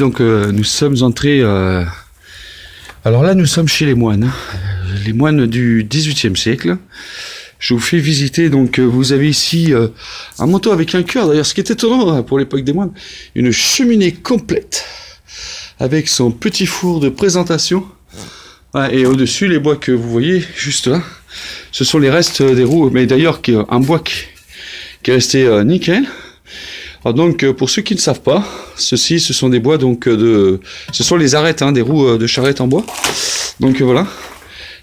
donc nous sommes entrés... Alors là, nous sommes chez les moines du XVIIIe siècle. Je vous fais visiter, donc vous avez ici un manteau avec un cœur, d'ailleurs ce qui est étonnant pour l'époque des moines, une cheminée complète, avec son petit four de présentation. Voilà, et au-dessus, les bois que vous voyez juste là, ce sont les restes des roues, mais d'ailleurs un bois qui est resté nickel. Alors donc pour ceux qui ne savent pas, ce sont des bois donc ce sont les arêtes des roues de charrette en bois. Donc voilà.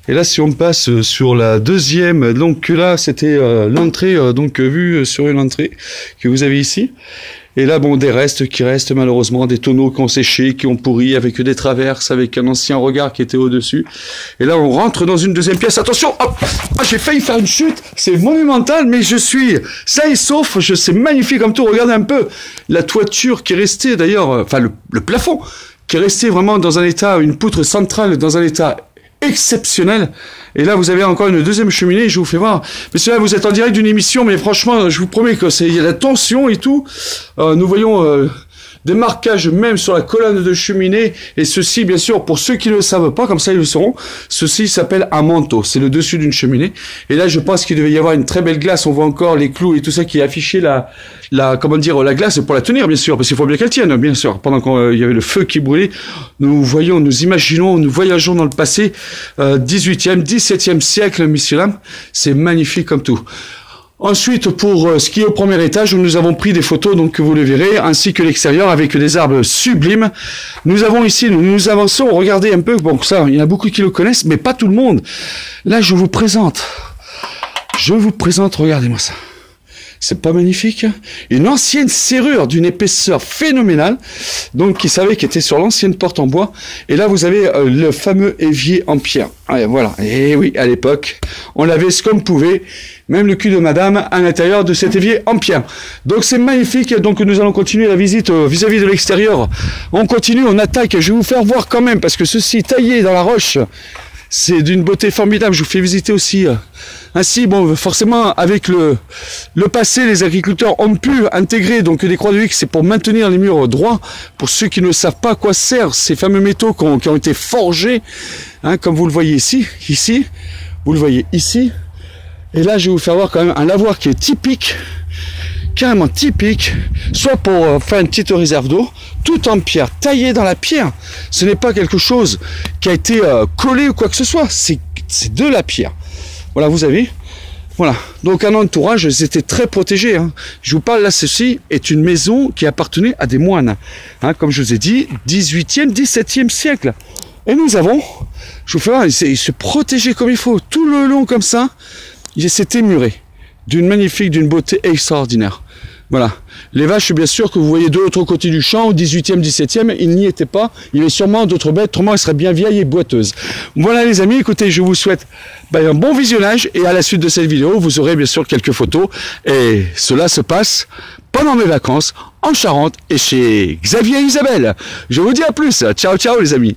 Et là si on passe sur la deuxième, donc là c'était l'entrée donc vue sur une entrée que vous avez ici. Et là bon des restes qui restent malheureusement, des tonneaux qui ont séché, qui ont pourri, avec des traverses, avec un ancien regard qui était au-dessus. Et là on rentre dans une deuxième pièce. Attention, hop, ah, j'ai failli faire une chute, c'est monumental, mais je suis sain et sauf, c'est magnifique comme tout. Regardez un peu la toiture qui est restée d'ailleurs, enfin le plafond qui est resté vraiment dans un état, une poutre centrale dans un état exceptionnel. Et là vous avez encore une deuxième cheminée, je vous fais voir. Mais là vous êtes en direct d'une émission, mais franchement je vous promets que il y a la tension et tout. Nous voyons des marquages même sur la colonne de cheminée. Et ceci bien sûr pour ceux qui ne le savent pas, comme ça ils le sauront, ceci s'appelle un manteau, c'est le dessus d'une cheminée. Et là je pense qu'il devait y avoir une très belle glace, on voit encore les clous et tout ça qui est affiché comment dire, la glace pour la tenir bien sûr, parce qu'il faut bien qu'elle tienne bien sûr. Pendant qu'il y avait le feu qui brûlait, nous voyons, nous imaginons, nous voyageons dans le passé, 18e, 17e siècle, messieurs dames, c'est magnifique comme tout. Ensuite, pour ce qui est au premier étage, nous avons pris des photos, donc que vous le verrez, ainsi que l'extérieur avec des arbres sublimes. Nous avons ici, nous avançons, regardez un peu, bon ça, il y en a beaucoup qui le connaissent, mais pas tout le monde. Là, je vous présente, regardez-moi ça. C'est pas magnifique? Une ancienne serrure d'une épaisseur phénoménale, donc qui était sur l'ancienne porte en bois. Et là, vous avez le fameux évier en pierre. Ouais, voilà. Et oui, à l'époque, on l'avait ce qu'on pouvait, même le cul de madame à l'intérieur de cet évier en pierre. Donc c'est magnifique. Donc nous allons continuer la visite vis-à-vis de l'extérieur. On continue, on attaque. Je vais vous faire voir quand même, parce que ceci taillé dans la roche, c'est d'une beauté formidable. Je vous fais visiter aussi. Ainsi, bon, forcément, avec le passé, les agriculteurs ont pu intégrer donc des croix de X, c'est pour maintenir les murs droits. Pour ceux qui ne savent pas à quoi servent ces fameux métaux qui ont été forgés, comme vous le voyez ici, vous le voyez ici. Et là, je vais vous faire voir quand même un lavoir qui est typique, carrément typique, soit pour faire une petite réserve d'eau, tout en pierre, taillé dans la pierre. Ce n'est pas quelque chose qui a été collé ou quoi que ce soit, c'est de la pierre. Voilà, vous avez, voilà. Donc un entourage, c'était très protégé. Je vous parle là, ceci est une maison qui appartenait à des moines. Comme je vous ai dit, 18e, 17e siècle. Et nous avons, je vous fais voir, ils se protégeaient comme il faut, tout le long comme ça. C'était muré, d'une beauté extraordinaire. Voilà. Les vaches, bien sûr, que vous voyez de l'autre côté du champ, au 18e, 17e, ils n'y étaient pas. Il y avait sûrement d'autres bêtes, autrement elles seraient bien vieilles et boiteuses. Voilà les amis, écoutez, je vous souhaite un bon visionnage et à la suite de cette vidéo, vous aurez bien sûr quelques photos. Et cela se passe pendant mes vacances en Charente et chez Xavier et Isabelle. Je vous dis à plus. Ciao, ciao les amis.